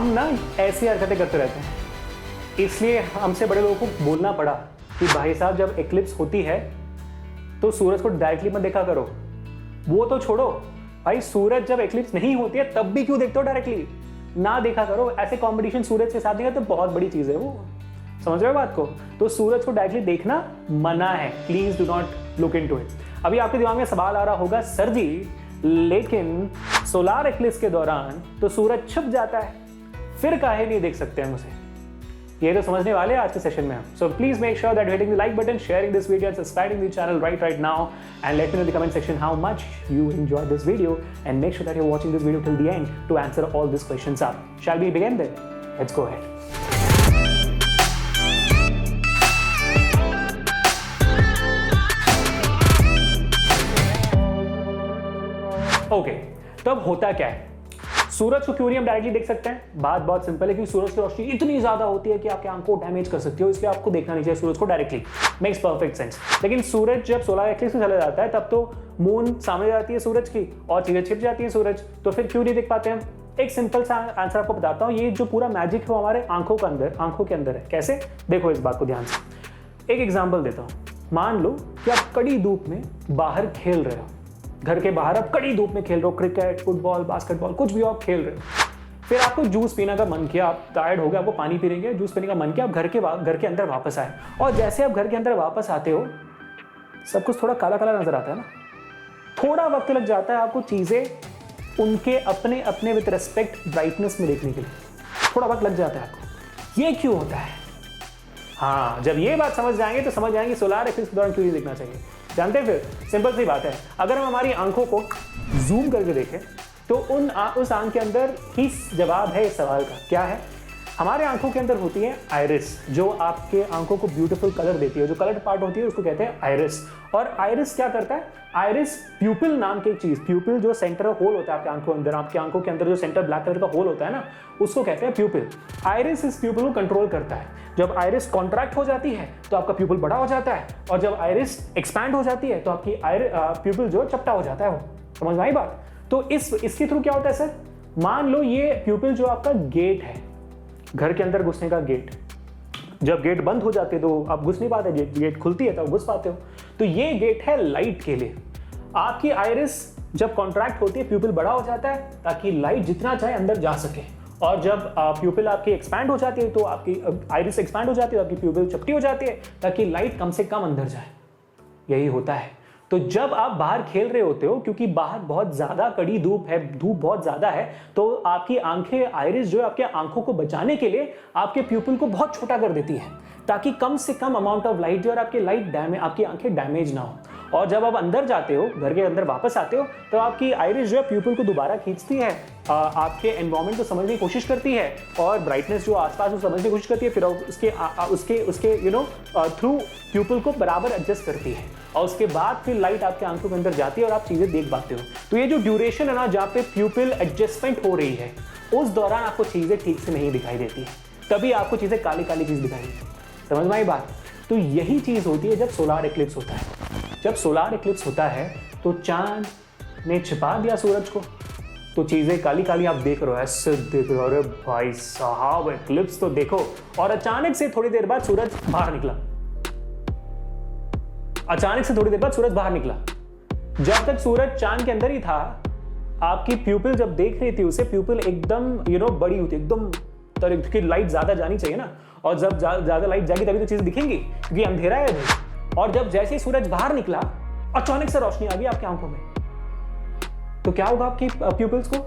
हम ना ऐसी हरकतें करते रहते हैं, इसलिए हमसे बड़े लोगों को बोलना पड़ा कि भाई साहब जब एक्लिप्स होती है तो सूरज को डायरेक्टली मत देखा करो। वो तो छोड़ो भाई, सूरज जब एक्लिप्स नहीं होती है तब भी क्यों देखते हो डायरेक्टली, ना देखा करो। ऐसे कॉम्पिटिशन सूरज के साथ नहीं है तो बहुत बड़ी चीज है वो, समझ रहे हो बात को। तो सूरज को डायरेक्टली देखना मना है, please do not look into it. अभी आपके दिमाग में सवाल आ रहा होगा, सर जी लेकिन सोलार एक्लिप्स के दौरान तो सूरज छुप जाता है, फिर काहे नहीं देख सकते हम उसे। ये तो समझने वाले हैं आज के सेशन में हम। So please make sure that hitting the like button, sharing this video and subscribing the channel right now, and let me know in the comment section how much you enjoyed this video, and make sure that you're watching this video till the end to answer all these questions up. Shall we begin then? Let's go ahead. Okay, तो अब होता क्या है, सूरज को क्यों नहीं हम directly देख सकते हैं? बात बहुत सिंपल है, क्योंकि सूरज की रोशनी इतनी ज्यादा होती है कि आपकी आंखों को डैमेज कर सकती हो, इसलिए आपको देखना नहीं चाहिए सूरज को डायरेक्टली। Makes perfect sense. लेकिन सूरज जब सोलर एक्लिप्स में चला जाता है तब तो मून सामने जाती है सूरज की और चीजें छिप जाती है सूरज, तो फिर क्यों नहीं देख पाते हम? एक सिंपल सा आंसर आपको बताता हूँ। ये जो पूरा मैजिक है वो हमारे आंखों के अंदर है। कैसे? देखो इस बात को ध्यान से। एक एग्जाम्पल देता हूँ। मान लो कि आप कड़ी धूप में बाहर खेल रहे हो, घर के बाहर आप कड़ी धूप में खेल रहे हो, क्रिकेट, फुटबॉल, बास्केटबॉल, कुछ भी आप खेल रहे हो। फिर आपको जूस पीने का मन किया, आप टायर्ड हो गए, आपको पानी पीने जूस पीने का मन किया, आप घर के अंदर वापस आए, और जैसे आप घर के अंदर वापस आते हो सब कुछ थोड़ा काला काला नजर आता है ना। थोड़ा वक्त लग जाता है आपको चीजें उनके अपने अपने विद रिस्पेक्ट ब्राइटनेस में देखने के लिए, थोड़ा वक्त लग जाता है आपको। ये क्यों होता है? हाँ, जब ये बात समझ जाएंगे तो समझ जाएंगे सोलर एक्लिप्स के दौरान क्यों नहीं देखना चाहिए। जानते हैं? फिर सिंपल सी बात है, अगर हम हमारी आंखों को जूम करके देखें तो उस आंख के अंदर ही जवाब है इस सवाल का। क्या है? हमारे आंखों के अंदर होती है आइरिस, जो आपके आंखों को ब्यूटीफुल कलर देती है। जो कलर पार्ट होती है उसको कहते हैं आइरिस। और आइरिस क्या करता है? आइरिस प्यूपिल नाम की एक चीज, प्यूपिल जो सेंटर होल होता है आपके आंखों अंदर, आपकी आंखों के अंदर जो सेंटर ब्लैक कलर का होल होता है ना, उसको कहते हैं प्यूपिल। आइरिस इस प्यूपिल को कंट्रोल करता है। जब आइरिस कॉन्ट्रैक्ट हो जाती है तो आपका प्यूपिल बड़ा हो जाता है, और जब आइरिस एक्सपैंड हो जाती है तो आपकी प्यूपिल जो चपटा हो जाता है। वो समझ में आई बात? तो इसके थ्रू क्या होता है सर? मान लो ये प्यूपिल जो आपका गेट है, घर के अंदर घुसने का गेट, जब गेट बंद हो जाते तो आप घुस नहीं पाते, गेट खुलती है तो आप घुस पाते हो। तो ये गेट है लाइट के लिए। आपकी आइरिस जब कॉन्ट्रैक्ट होती है प्यूपिल बड़ा हो जाता है ताकि लाइट जितना चाहे अंदर जा सके, और जब प्यूपिल आपकी एक्सपैंड हो जाती है तो आपकी आइरिस एक्सपैंड हो जाती है, आपकी प्यूपिल चपटी हो जाती है ताकि लाइट कम से कम अंदर जाए। यही होता है। तो जब आप बाहर खेल रहे होते हो, क्योंकि बाहर बहुत ज्यादा कड़ी धूप है, धूप बहुत ज्यादा है, तो आपकी आंखें, आइरिस जो है आपके आंखों को बचाने के लिए आपके प्यूपिल को बहुत छोटा कर देती है ताकि कम से कम अमाउंट ऑफ लाइट जो है आपकी आंखें डैमेज ना हो। और जब आप अंदर जाते हो, घर के अंदर वापस आते हो, तो आपकी आइरिस जो है प्यूपिल को दोबारा खींचती है, आपके एनवायरनमेंट को समझने की कोशिश करती है, और ब्राइटनेस जो आसपास वो समझने की कोशिश करती है, फिर उसके थ्रू प्यूपिल को बराबर एडजस्ट करती है, और उसके बाद फिर लाइट आपके आंखों के अंदर जाती है और आप चीजें देख पाते हो। तो ये जो ड्यूरेशन है ना, जहाँ पे प्यूपिल एडजस्टमेंट हो रही है, उस दौरान आपको चीजें ठीक से नहीं दिखाई देती है, तभी आपको चीजें काली काली चीज दिखाई देती है। समझ में आई बात? तो यही चीज होती है जब सोलार एक्लिप्स होता है। जब सोलार एक्लिप्स होता है तो चांद ने छिपा दिया सूरज को, तो चीजें काली काली आप देख रहे हो, ऐसे देख रहे हो, अरे भाई साहब एक्लिप्स तो देखो। और अचानक से थोड़ी देर बाद सूरज बाहर निकला। जब तक सूरज चांद के अंदर ही था, आपकी प्यूपिल जब देख रही थी उसे, प्यूपिल एकदम बड़ी होती, एकदम क्योंकि लाइट ज्यादा जानी चाहिए ना, और जब ज्यादा लाइट जाएगी तभी तो चीजें दिखेंगी, क्योंकि अंधेरा है भाई। और जब जैसे ही सूरज बाहर निकला, अचानक से रोशनी आ गई आपकी आंखों में, तो क्या होगा आपकी प्यूपिल्स को?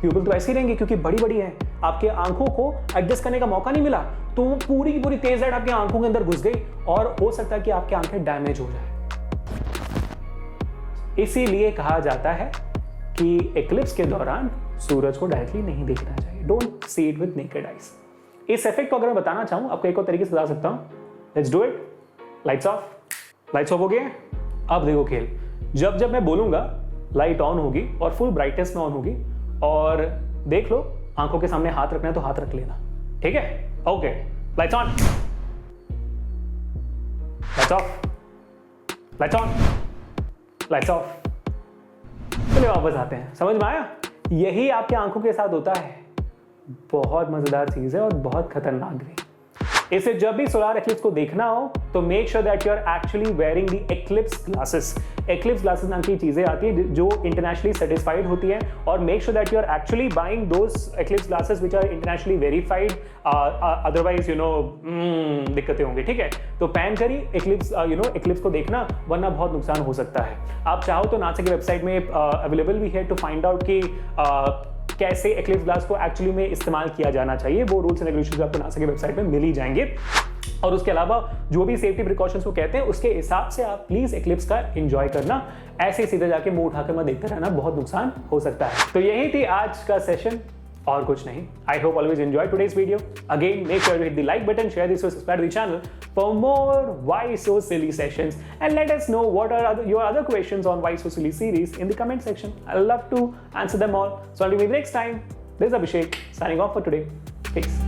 प्यूपिल तो ऐसे ही रहेंगे क्योंकि बड़ी बड़ी है, आपके आंखों को एडजस्ट करने का मौका नहीं मिला, तो वो पूरी की पूरी तेज लाइट आपकी आंखों के अंदर घुस गई, और हो सकता है कि आपकी आंखें डैमेज हो जाए। इसीलिए कहा जाता है कि एक्लिप्स के दौरान सूरज को डायरेक्टली नहीं देखना चाहिए। Don't see it with naked eyes. इस इफेक्ट को अगर मैं बताना चाहूं आपको एक और तरीके से बता सकता हूं। Let's do it. Lights off हो गए। अब देखो खेल, जब मैं बोलूंगा लाइट ऑन होगी और फुल ब्राइटनेस में ऑन होगी, और देख लो आंखों के सामने हाथ रखना है तो हाथ रख लेना, ठीक है? Okay, lights on, lights off, lights on, lights off. चलिए वापस आते हैं। समझ में आया? यही आपकी आंखों के साथ होता है। बहुत मजेदार चीज है और बहुत खतरनाक भी। इसे जब भी सोलार एक्लिप्स को देखना हो तो make sure that you are actually wearing the eclipse glasses. Eclipse glasses नाम की चीजें आती हैं जो इंटरनेशनली सर्टिफाइड होती हैं, और make sure that you are actually buying those eclipse glasses which are internationally verified, otherwise दिक्कतें होंगी। ठीक है, तो पहन कर ही एक्लिप्स को देखना, वरना बहुत नुकसान हो सकता है। आप चाहो तो नासा की वेबसाइट में अवेलेबल भी है टू फाइंड आउट कि कैसे एक्लिप्स ग्लास को एक्चुअली में इस्तेमाल किया जाना चाहिए। वो रूल्स एंड रेगुलेशंस आपको नासा की वेबसाइट में मिल ही जाएंगे। और उसके अलावा जो भी सेफ्टी प्रिकॉशंस को कहते हैं उसके हिसाब से आप प्लीज एक्लिप्स का एंजॉय करना, ऐसे सीधे जाके मुंह उठाकर मत देखते रहना, बहुत नुकसान हो सकता है। तो यही थी आज का सेशन, और कुछ नहीं। I hope always enjoy today's video. Again make sure you hit the like button, share this, subscribe the channel for more Why So Silly sessions, and let us know what are your other questions on Why So Silly series in the comment section. I'd love to answer them all. So until we meet next time, this is Abhishek signing off for today. Peace.